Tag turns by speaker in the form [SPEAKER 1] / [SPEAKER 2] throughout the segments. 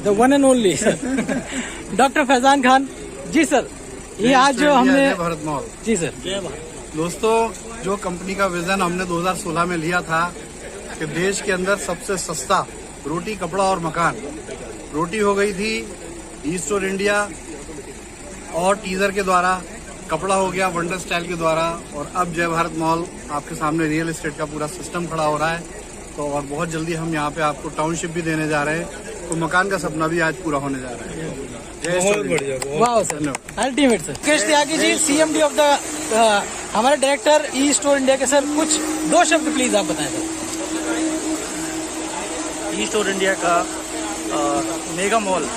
[SPEAKER 1] The one and only doctor Faizan Khan ji sir. ये आज जो हमने
[SPEAKER 2] भारत मॉल
[SPEAKER 1] जी सर।
[SPEAKER 2] दोस्तों, जो कंपनी का विजन हमने 2016 में लिया था कि देश के अंदर सबसे सस्ता रोटी, कपड़ा और मकान। रोटी हो गई थी ई स्टोर इंडिया और टीजर के द्वारा, कपड़ा हो गया वंडर स्टाइल के द्वारा, और अब जय भारत मॉल आपके सामने रियल एस्टेट का पूरा सिस्टम खड़ा हो रहा है। तो और बहुत जल्दी हम यहाँ पे आपको टाउनशिप भी देने जा रहे हैं, तो मकान का सपना भी आज पूरा होने जा रहा है।
[SPEAKER 3] बहुत बढ़िया,
[SPEAKER 1] वाह sir, ultimate sir. Mukesh Tyagi ji, CMD of the हमारे डायरेक्टर ई स्टोर इंडिया के सर, कुछ 2 शब्द प्लीज आप बताएं सर।
[SPEAKER 4] ई स्टोर इंडिया का मेगा मॉल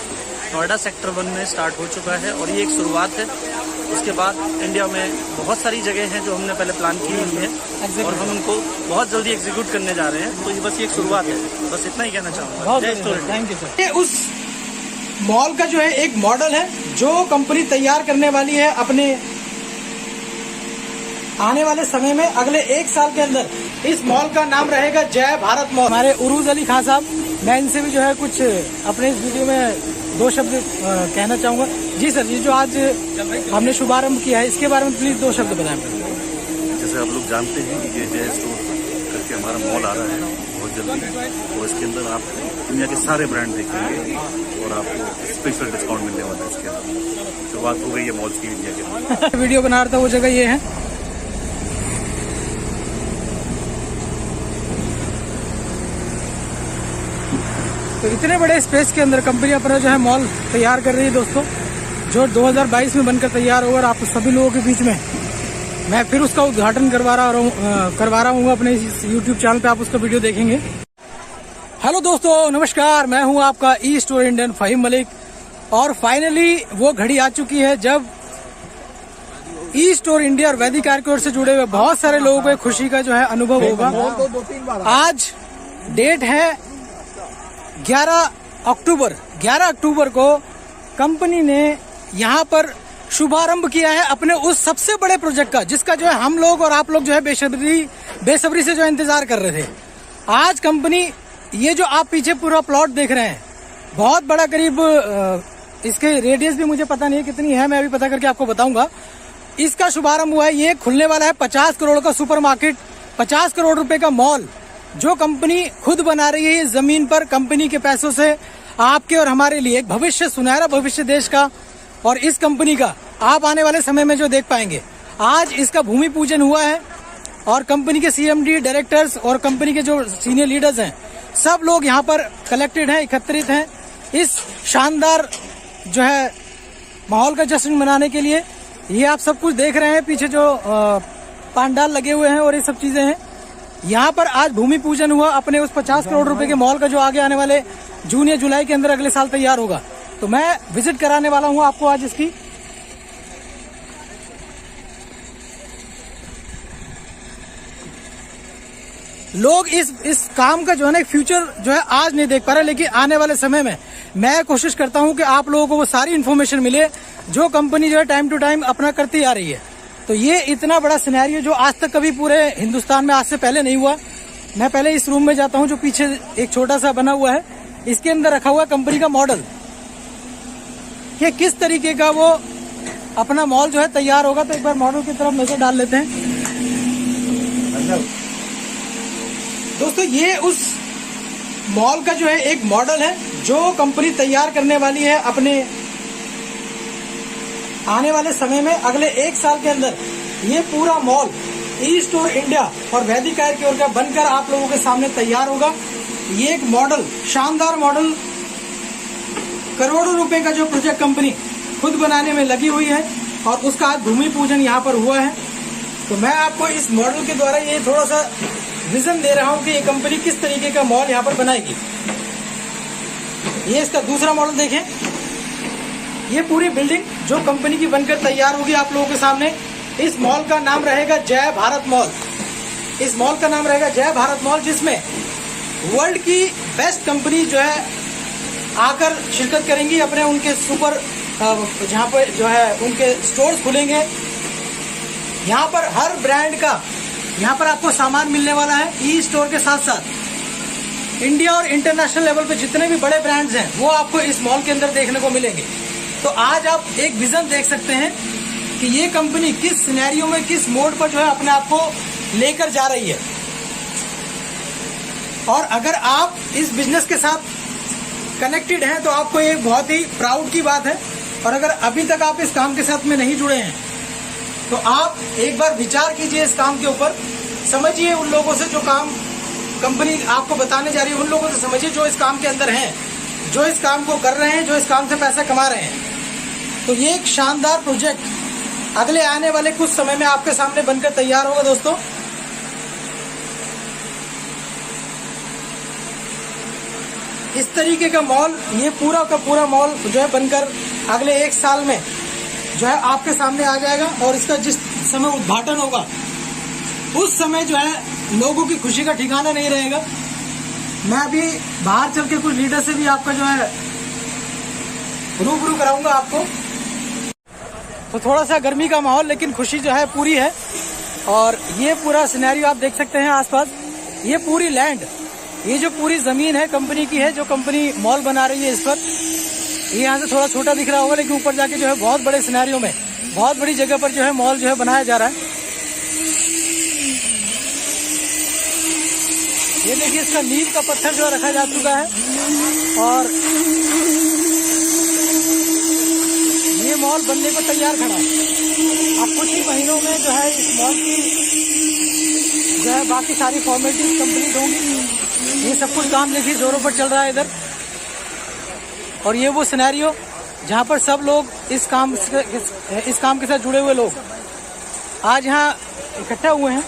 [SPEAKER 4] नोएडा सेक्टर 1 में स्टार्ट हो चुका है और ये एक शुरुआत है। उसके बाद इंडिया में बहुत सारी जगह हैं जो हमने पहले प्लान की हुई है और हम उनको बहुत जल्दी एग्जीक्यूट करने जा रहे हैं। तो ये बस एक शुरुआत है, बस इतना ही कहना चाहूँगा।
[SPEAKER 1] Thank you sir. ये उस मॉल का जो है एक मॉडल है जो कंपनी तैयार करने वाली है अपने आने वाले समय में, अगले 1 साल के अंदर। इस मॉल का नाम रहेगा जय भारत मॉल। हमारे उरूज अली खान साहब, मैं इनसे भी जो है कुछ अपने इस वीडियो में 2 शब्द कहना चाहूंगा। जी सर, ये जो आज हमने शुभारंभ किया है इसके बारे में प्लीज 2 शब्द बताएं।
[SPEAKER 5] जैसे आप लोग जानते हैं कि ये जय स्टोर करके हमारा मॉल आ रहा है बहुत जल्दी, और इसके अंदर आप दुनिया के सारे ब्रांड देखेंगे और आपको स्पेशल डिस्काउंट मिलने वाला है। इसके अंदर शुरुआत हो गई है मॉल्स की इंडिया के अंदर।
[SPEAKER 1] वीडियो बना रहा था वो जगह ये है। तो इतने बड़े स्पेस के अंदर कंपनी अपना जो है मॉल तैयार कर रही है दोस्तों, जो 2022 में बनकर तैयार होगा। और आप सभी लोगों के बीच में मैं फिर उसका उद्घाटन करवा रहा हूँ अपने इस YouTube चैनल पे, आप उसका वीडियो देखेंगे। हेलो दोस्तों, नमस्कार, मैं हूँ आपका e store Indian Faheem Malik. और फाइनली वो घड़ी आ चुकी है जब ई स्टोर इंडिया और वैदिक आर्कियोर से जुड़े हुए बहुत सारे लोगों को खुशी का जो है अनुभव होगा। आज डेट है 11 अक्टूबर। 11 अक्टूबर को कंपनी ने यहाँ पर शुभारंभ किया है अपने उस सबसे बड़े प्रोजेक्ट का, जिसका जो है हम लोग और आप लोग जो है बेसब्री से जो है इंतजार कर रहे थे। आज कंपनी, ये जो आप पीछे पूरा प्लॉट देख रहे हैं, बहुत बड़ा, करीब इसके रेडियस भी मुझे पता नहीं है कितनी है, मैं अभी पता करके आपको बताऊंगा। इसका शुभारंभ हुआ है। ये खुलने वाला है 50 करोड़ का सुपरमार्केट, 50 करोड़ रुपए का मॉल, जो कंपनी खुद बना रही है जमीन पर कंपनी के पैसों से, आपके और हमारे लिए एक भविष्य, सुनहरा भविष्य देश का। और इस कंपनी का आप आने वाले समय में जो देख पाएंगे, आज इसका भूमि पूजन हुआ है और कंपनी के CMD, डायरेक्टर्स और कंपनी के जो सीनियर लीडर्स हैं, सब लोग यहाँ पर कलेक्टेड हैं, एकत्रित हैं इस शानदार जो है माहौल का जश्न मनाने के लिए। ये आप सब कुछ देख रहे हैं, पीछे जो पांडाल लगे हुए हैं और ये सब चीजें हैं। यहाँ पर आज भूमि पूजन हुआ अपने उस 50 करोड़ रुपए के मॉल का, जो आगे आने वाले जून या जुलाई के अंदर अगले साल तैयार होगा। तो मैं विजिट कराने वाला हूँ आपको आज इसकी। लोग इस काम का जो है ना फ्यूचर जो है आज नहीं देख पा रहे, लेकिन आने वाले समय में मैं कोशिश करता हूँ कि आप लोगों को वो सारी इन्फॉर्मेशन मिले जो कंपनी जो है टाइम टू टाइम अपना करती आ रही है। तो ये इतना बड़ा सिनेरियो जो आज तक कभी पूरे हिंदुस्तान में आज से पहले नहीं हुआ। मैं पहले इस रूम में जाता हूँ जो पीछे एक छोटा सा बना हुआ है, इसके अंदर रखा हुआ कंपनी का मॉडल, कि किस तरीके का वो अपना मॉल जो है तैयार होगा। तो एक बार मॉडल की तरफ नजर डाल लेते हैं दोस्तों। ये उस मॉल का जो है एक मॉडल है जो कंपनी तैयार करने वाली है अपने आने वाले समय में, अगले 1 साल के अंदर। ये पूरा मॉल ई स्टोर इंडिया और वैदिक आर्कियोर का बनकर आप लोगों के सामने तैयार होगा। ये एक मॉडल, शानदार मॉडल, करोड़ों रुपए का जो प्रोजेक्ट कंपनी खुद बनाने में लगी हुई है और उसका आज भूमि पूजन यहाँ पर हुआ है। तो मैं आपको इस मॉडल के द्वारा ये थोड़ा सा विजन दे रहा हूँ कि ये कंपनी किस तरीके का मॉल यहाँ पर बनाएगी। ये इसका दूसरा मॉडल देखें। ये पूरी बिल्डिंग जो कंपनी की बनकर तैयार होगी आप लोगों के सामने। इस मॉल का नाम रहेगा जय भारत मॉल। इस मॉल का नाम रहेगा जय भारत मॉल, जिसमें वर्ल्ड की बेस्ट कंपनी जो है आकर शिरकत करेंगी अपने उनके सुपर, जहाँ पर जो है उनके स्टोर्स खुलेंगे। यहाँ पर हर ब्रांड का यहाँ पर आपको सामान मिलने वाला है ई स्टोर के साथ साथ। इंडिया और इंटरनेशनल लेवल पे जितने भी बड़े ब्रांड्स हैं वो आपको इस मॉल के अंदर देखने को मिलेंगे। तो आज आप एक विजन देख सकते हैं कि ये कंपनी किस सिनेरियो में, किस मोड पर जो है अपने आप को लेकर जा रही है। और अगर आप इस बिजनेस के साथ कनेक्टेड हैं तो आपको ये बहुत ही प्राउड की बात है। और अगर अभी तक आप इस काम के साथ में नहीं जुड़े हैं तो आप एक बार विचार कीजिए इस काम के ऊपर। समझिए उन लोगों से जो काम कंपनी आपको बताने जा रही है, उन लोगों से समझिए जो इस काम के अंदर हैं, जो इस काम को कर रहे हैं, जो इस काम से पैसा कमा रहे हैं। तो ये एक शानदार प्रोजेक्ट अगले आने वाले कुछ समय में आपके सामने बनकर तैयार होगा दोस्तों। इस तरीके का मॉल, ये पूरा का पूरा मॉल जो है बनकर अगले 1 साल में जो है आपके सामने आ जाएगा। और इसका जिस समय उद्घाटन होगा उस समय जो है लोगों की खुशी का ठिकाना नहीं रहेगा। मैं अभी बाहर चल के कुछ लीडर से भी आपका जो है रूबरू कराऊंगा आपको। तो थोड़ा सा गर्मी का माहौल, लेकिन खुशी जो है पूरी है। और ये पूरा सिनेरियो आप देख सकते हैं आसपास। ये पूरी लैंड, ये जो पूरी जमीन है कंपनी की है, जो कंपनी मॉल बना रही है इस पर। ये यहाँ से थोड़ा छोटा दिख रहा होगा, लेकिन ऊपर जाके जो है बहुत बड़े सिनेरियो में, बहुत बड़ी जगह पर जो है मॉल जो है बनाया जा रहा है। ये देखिए, इसका नींव का पत्थर जो रखा जा चुका है। और ये मॉल बनने को तैयार खड़ा है। अब कुछ ही महीनों में जो है इस मॉल की जो है बाकी सारी फॉर्मेलिटीज कंप्लीट होंगी। ये सब कुछ काम देखिए जोरों पर चल रहा है इधर। और ये वो सिनेरियो जहाँ पर सब लोग इस काम के साथ जुड़े हुए लोग आज यहाँ इकट्ठा हुए हैं।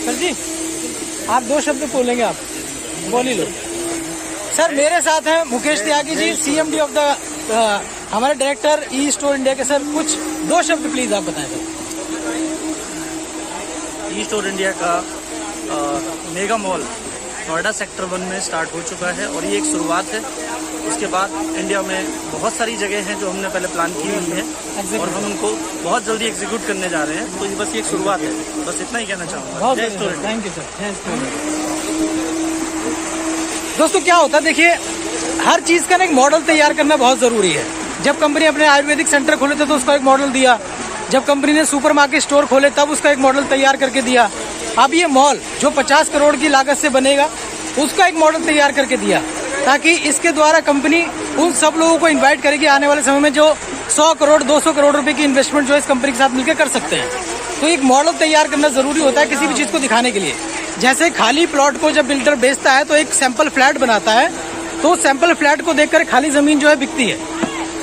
[SPEAKER 1] सर जी, आप 2 शब्द बोलेंगे, आप बोल ही लो। सर, मेरे साथ हैं Mukesh Tyagi ji, CMD of the हमारे डायरेक्टर ई स्टोर इंडिया के। सर, कुछ 2 शब्द प्लीज आप बताएं सर।
[SPEAKER 4] ई स्टोर इंडिया का मेगा मॉल नोएडा सेक्टर 1 में स्टार्ट हो चुका है और ये एक शुरुआत है। उसके बाद इंडिया में बहुत सारी जगह हैं जो हमने पहले प्लान की हुई है और हम उनको बहुत जल्दी एग्जीक्यूट करने जा रहे हैं। तो ये बस एक शुरुआत है, बस इतना ही कहना चाहूँगा।
[SPEAKER 1] Thank you sir. दोस्तों, क्या होता है देखिए, हर चीज का ना एक मॉडल तैयार करना बहुत जरूरी है। जब कंपनी अपने आयुर्वेदिक सेंटर खोले थे तो उसका एक मॉडल दिया। जब कंपनी ने सुपरमार्केट स्टोर खोले तब उसका एक मॉडल तैयार करके दिया। अब ये मॉल जो 50 करोड़ की लागत से बनेगा उसका एक मॉडल तैयार करके दिया, ताकि इसके द्वारा कंपनी उन सब लोगों को इनवाइट करेगी आने वाले समय में जो 100 करोड़ 200 करोड़ रुपए की इन्वेस्टमेंट जो इस कंपनी के साथ मिलकर कर सकते हैं। तो एक मॉडल तैयार करना जरूरी होता है किसी भी चीज को दिखाने के लिए। जैसे खाली प्लॉट को जब बिल्डर बेचता है तो एक सैंपल फ्लैट बनाता है, तो सैंपल फ्लैट को देखकर खाली जमीन जो है बिकती है।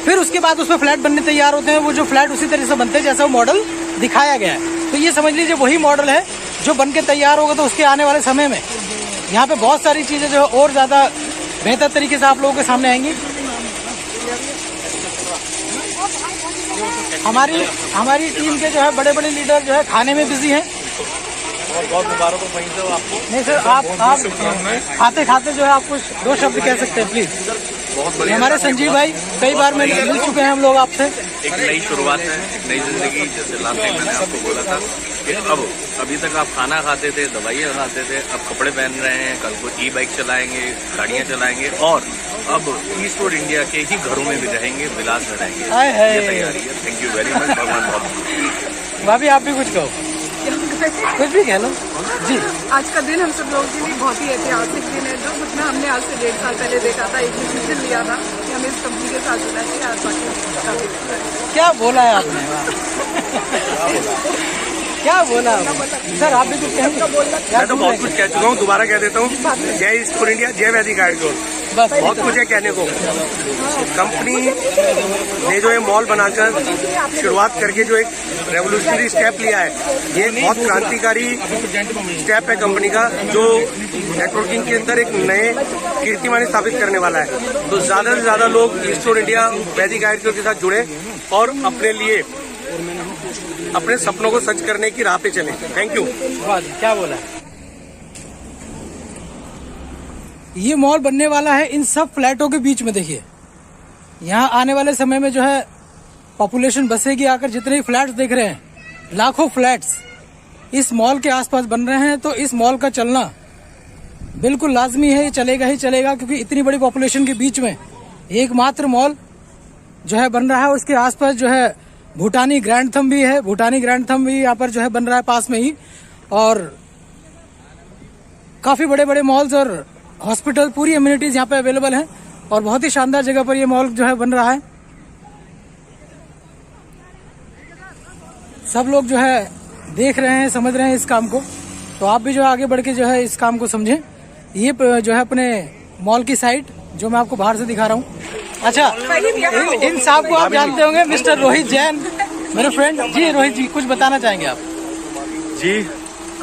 [SPEAKER 1] फिर उसके बाद उसमें फ्लैट बनने तैयार होते हैं। वो जो फ्लैट उसी तरह से बनते हैं जैसा वो मॉडल दिखाया गया है। तो ये समझ लीजिए वही मॉडल है जो बन के तैयार होगा। तो उसके आने वाले समय में यहाँ पे बहुत सारी चीजें जो है और ज्यादा बेहतर तरीके से आप लोगों के सामने आएंगी। हमारी टीम के जो है बड़े बड़े लीडर जो है खाने में बिजी हैं।
[SPEAKER 5] बहुत मुबारक हो वहीं से आपको।
[SPEAKER 1] नहीं सर, आप खाते खाते जो है आप कुछ 2 शब्द कह सकते हैं प्लीज।
[SPEAKER 5] बहुत बढ़िया।
[SPEAKER 1] हमारे संजीव भाई, कई बार मिल चुके हैं हम लोग आपसे।
[SPEAKER 5] एक नई शुरुआत है, एक नई जिंदगी। जैसे लास्ट टाइम मैंने आपको बोला था कि अभी तक आप खाना खाते थे, दवाइयाँ खाते थे, अब कपड़े पहन रहे हैं, कल को ई-बाइक चलाएंगे, गाड़ियाँ चलाएंगे और अब ई स्टोर इंडिया के ही घरों में भी रहेंगे, विलास में रहेंगे। ये तैयारी है। Thank you very much. भगवान बहुत।
[SPEAKER 1] भाभी, आप भी कुछ कहो, कुछ भी कह लो जी।
[SPEAKER 3] आज का दिन हम सब लोगों के लिए बहुत ही ऐतिहासिक दिन है। जो सपना हमने आज से 1.5 साल पहले देखा था, एक डिसीजन लिया था कि हमें इस कंपनी के साथ जुड़ना चाहिए। आज बाकी
[SPEAKER 1] क्या बोला है आपने? क्या बोला सर? आप भी कुछ कहेंगे?
[SPEAKER 6] मैं तो बहुत कुछ कह चुका हूँ, दोबारा कह देता हूँ। जय स्टोर इंडिया, जय वैदिक आयुर्वेद।
[SPEAKER 1] बस
[SPEAKER 6] बहुत कुछ है कहने को। कंपनी ने जो है मॉल बनाकर शुरुआत करके जो एक रेवोल्यूशनरी स्टेप लिया है, ये बहुत क्रांतिकारी स्टेप है कंपनी का, जो नेटवर्किंग के अंदर एक नए कीर्तिमान स्थापित करने वाला है। तो ज्यादा से ज्यादा लोग स्टोर इंडिया वैदिक आयुर्वेद के साथ जुड़े और अपने लिए अपने सपनों को सच करने की राह पे चले। Thank you.
[SPEAKER 1] क्या बोला? ये मॉल बनने वाला है इन सब फ्लैटों के बीच में। देखिए, यहाँ आने वाले समय में जो है पॉपुलेशन बसेगी आकर। जितने फ्लैट्स देख रहे हैं, लाखों फ्लैट्स इस मॉल के आसपास बन रहे हैं, तो इस मॉल का चलना बिल्कुल लाजमी है, ये चलेगा ही चलेगा, क्योंकि इतनी बड़ी पॉपुलेशन के बीच में एकमात्र मॉल जो है बन रहा है। उसके आसपास जो है भूटानी ग्रैंड थंब भी है, भूटानी ग्रैंड थंब भी यहाँ पर जो है बन रहा है पास में ही, और काफी बड़े बड़े मॉल्स और हॉस्पिटल, पूरी एम्यूनिटीज यहाँ पे अवेलेबल हैं, और बहुत ही शानदार जगह पर ये मॉल जो है बन रहा है। सब लोग जो है देख रहे हैं, समझ रहे हैं इस काम को, तो आप भी जो है आगे बढ़ के जो है इस काम को समझें। ये जो है अपने मॉल की साइट जो मैं आपको बाहर से दिखा रहा हूँ। अच्छा, इन साहब को आप जानते होंगे, मिस्टर रोहित जैन, मेरे फ्रेंड जी। रोहित जी, कुछ बताना चाहेंगे आप?
[SPEAKER 7] जी,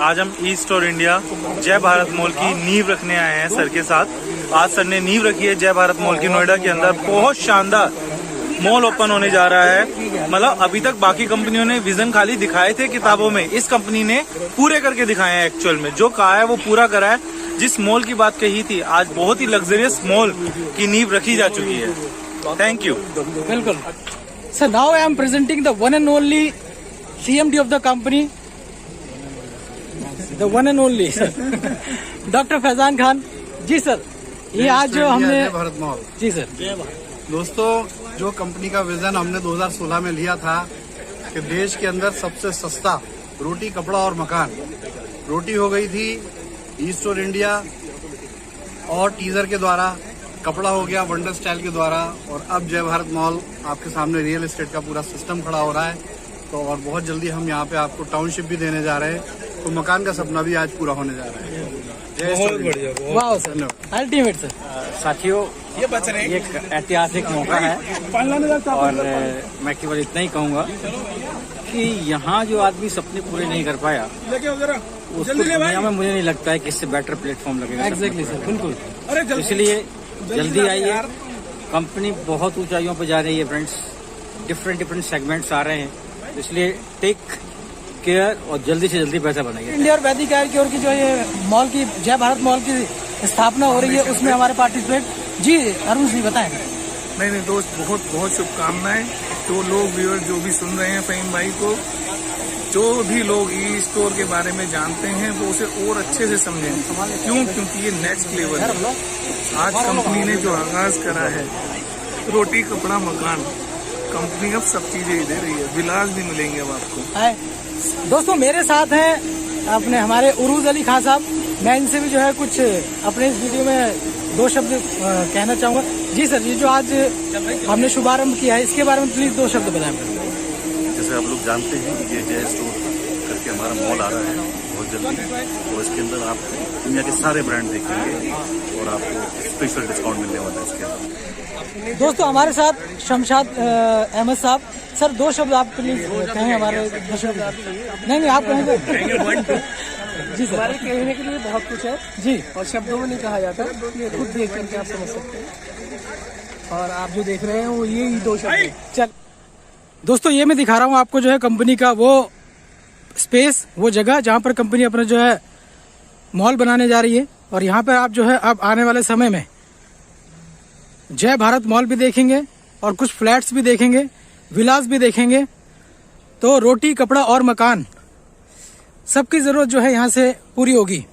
[SPEAKER 7] आज हम ई स्टोर इंडिया जय भारत मॉल की नींव रखने आए हैं सर के साथ। आज सर ने नींव रखी है जय भारत मॉल की नोएडा के अंदर। बहुत शानदार मॉल ओपन होने जा रहा है। मतलब अभी तक बाकी कंपनियों ने विजन खाली दिखाए थे किताबों में, इस कंपनी ने पूरे करके दिखाए हैं। एक्चुअल में जो कहा है वो पूरा करा है। जिस मॉल की बात कही थी, आज बहुत ही लग्जरियस मॉल की नींव रखी जा चुकी है। Thank you.
[SPEAKER 1] बिल्कुल sir. Now I am presenting the one and only CMD of the company, the one and only doctor Faizan Khan ji. Sir, ये आज जो हमने
[SPEAKER 2] जय भारत मॉल,
[SPEAKER 1] जी सर,
[SPEAKER 2] दोस्तों, जो कंपनी का विजन हमने 2016 में लिया था कि देश के अंदर सबसे सस्ता रोटी, कपड़ा और मकान। रोटी हो गई थी ई स्टोर इंडिया और टीजर के द्वारा, कपड़ा हो गया वंडर स्टाइल के द्वारा, और अब जय भारत मॉल आपके सामने रियल एस्टेट का पूरा सिस्टम खड़ा हो रहा है। तो और बहुत जल्दी हम यहाँ पे आपको टाउनशिप भी देने जा रहे हैं, तो मकान का सपना भी आज पूरा होने जा रहा है। बहुत बढ़िया,
[SPEAKER 1] वाह सर, अल्टीमेट सर।
[SPEAKER 8] साथियों, ये एक ऐतिहासिक मौका है, और मैं केवल इतना ही कहूँगा कि यहाँ जो आदमी सपने पूरे नहीं कर पाया, उसको दुनिया में मुझे नहीं लगता है कि इससे बेटर प्लेटफॉर्म लगेगा।
[SPEAKER 1] एग्जैक्टली सर, बिल्कुल।
[SPEAKER 8] इसलिए जल्दी आइए। कंपनी बहुत ऊंचाइयों पर जा रही है फ्रेंड्स, डिफरेंट सेगमेंट्स आ रहे हैं, इसलिए टेक केयर और जल्दी से जल्दी पैसा बनाइए।
[SPEAKER 1] इंडिया और वैदिक आयर की ओर की जो ये मॉल की, जय भारत मॉल की स्थापना हो रही है, उसमें हमारे पार्टिसिपेट जी अरुण जी बताएं।
[SPEAKER 9] नहीं दोस्त, बहुत बहुत शुभकामनाएं। जो लोग व्यूअर जो भी सुन रहे हैं फहीम भाई को, जो भी लोग ई स्टोर के बारे में जानते हैं वो उसे और अच्छे से समझें। क्यों? क्योंकि ये नेक्स्ट लेवल है। आज कंपनी ने जो आगाज करा है, रोटी, कपड़ा, मकान, कंपनी अब सब चीजें ही दे रही है। विलास भी मिलेंगे अब आपको।
[SPEAKER 1] दोस्तों, मेरे साथ हैं अपने हमारे उरूज अली खान साहब। मैं इनसे भी जो है कुछ अपने इस वीडियो में दो शब्द कहना चाहूंगा। जी सर, ये जो आज हमने शुभारंभ किया है, इसके बारे में प्लीज दो शब्द बताएं।
[SPEAKER 5] जैसे आप लोग जानते हैं, ये जय स्टोर करके हमारा मॉल आ रहा है बहुत जल्दी, और इसके अंदर आप दुनिया के सारे ब्रांड देखेंगे और आपको स्पेशल डिस्काउंट मिलने वाला है इसके अंदर।
[SPEAKER 1] दोस्तों, हमारे साथ शमशाद अहमद साहब। सर, दो शब्द आप प्लीज कहें हमारे दर्शकों को। नहीं, आप कहेंगे। जी सर,
[SPEAKER 3] हमारे कहने के लिए बहुत कुछ है
[SPEAKER 1] जी,
[SPEAKER 3] और शब्दों में नहीं कहा जाता, ये खुद देख करके आप समझ सकते हैं। और आप जो देख रहे हैं वो ये ही दो शब्द हैं।
[SPEAKER 1] चल दोस्तों, ये मैं दिखा रहा हूँ आपको जो है कंपनी का वो स्पेस, वो जगह जहाँ पर कंपनी अपना जो है मॉल बनाने जा रही है। और यहाँ पर आप जो है अब आने वाले समय में जय भारत मॉल भी देखेंगे और कुछ फ्लैट्स भी देखेंगे, विलास भी देखेंगे। तो रोटी, कपड़ा और मकान, सबकी जरूरत जो है यहाँ से पूरी होगी।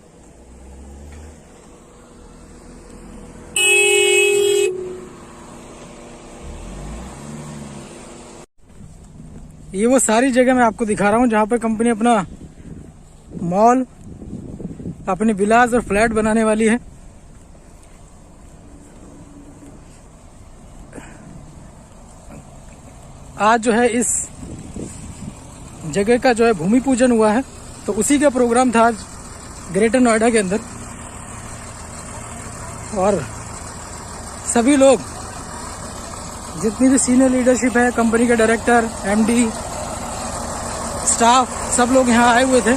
[SPEAKER 1] ये वो सारी जगह मैं आपको दिखा रहा हूँ जहाँ पर कंपनी अपना मॉल, अपने विलास और फ्लैट बनाने वाली है। आज जो है इस जगह का जो है भूमि पूजन हुआ है, तो उसी का प्रोग्राम था आज ग्रेटर नोएडा के अंदर। और सभी लोग, जितनी भी सीनियर लीडरशिप है, कंपनी के डायरेक्टर, MD, स्टाफ, सब लोग यहाँ आए हुए थे।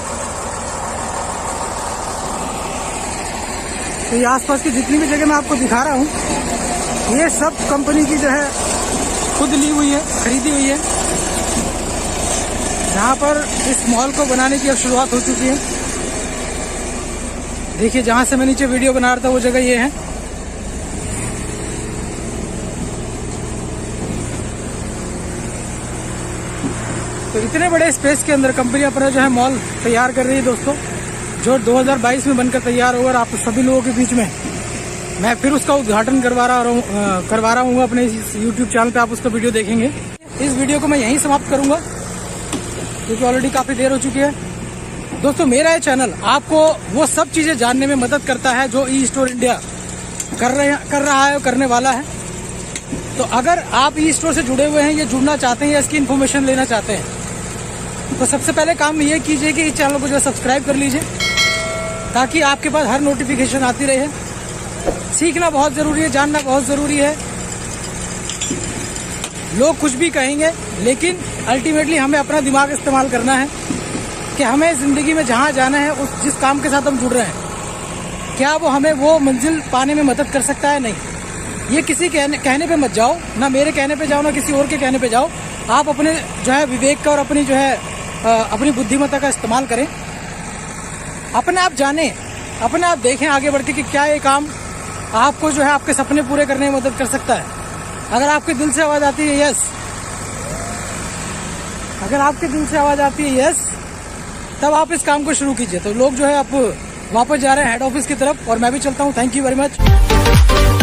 [SPEAKER 1] तो ये आसपास की जितनी भी जगह मैं आपको दिखा रहा हूँ, ये सब कंपनी की जो है खुद ली हुई है, खरीदी हुई है। जहाँ पर इस मॉल को बनाने की अब शुरुआत हो चुकी है। देखिए, जहाँ से मैं नीचे वीडियो बना रहा था वो जगह ये है। तो इतने बड़े स्पेस के अंदर कंपनी अपना जो है मॉल तैयार कर रही है दोस्तों, जो 2022 में बनकर तैयार होगा। आप सभी लोगों के बीच में मैं फिर उसका उद्घाटन करवा रहा हूँ अपने इस YouTube चैनल पे। आप उसका वीडियो देखेंगे। इस वीडियो को मैं यहीं समाप्त करूंगा क्योंकि ऑलरेडी काफी देर हो चुकी है। दोस्तों, मेरा ये चैनल आपको वो सब चीजें जानने में मदद करता है जो ई स्टोर इंडिया कर रहा है और करने वाला है। तो अगर आप ई स्टोर से जुड़े हुए हैं या जुड़ना चाहते हैं या इसकी इन्फॉर्मेशन लेना चाहते हैं तो सबसे पहले काम ये कीजिए कि इस चैनल को जो सब्सक्राइब कर लीजिए ताकि आपके पास हर नोटिफिकेशन आती रहे। सीखना बहुत जरूरी है, जानना बहुत जरूरी है। लोग कुछ भी कहेंगे लेकिन अल्टीमेटली हमें अपना दिमाग इस्तेमाल करना है कि हमें जिंदगी में जहां जाना है उस जिस काम के साथ हम जुड़ रहे हैं क्या वो हमें वो मंजिल पाने में मदद कर सकता है। नहीं, ये किसी कहने पे मत जाओ, ना मेरे कहने पे जाओ ना किसी और के कहने पे जाओ। आप अपने जो है विवेक का और अपनी जो है अपनी बुद्धिमत्ता का इस्तेमाल करें। अपने आप जाने, अपने आप देखें आगे बढ़ के कि क्या ये काम आपको जो है आपके सपने पूरे करने में मदद कर सकता है। अगर आपके दिल से आवाज आती है यस, अगर आपके दिल से आवाज आती है यस, तब आप इस काम को शुरू कीजिए। तो लोग जो है आप वापस जा रहे हैं हेड ऑफिस की तरफ और मैं भी चलता हूँ। Thank you very much.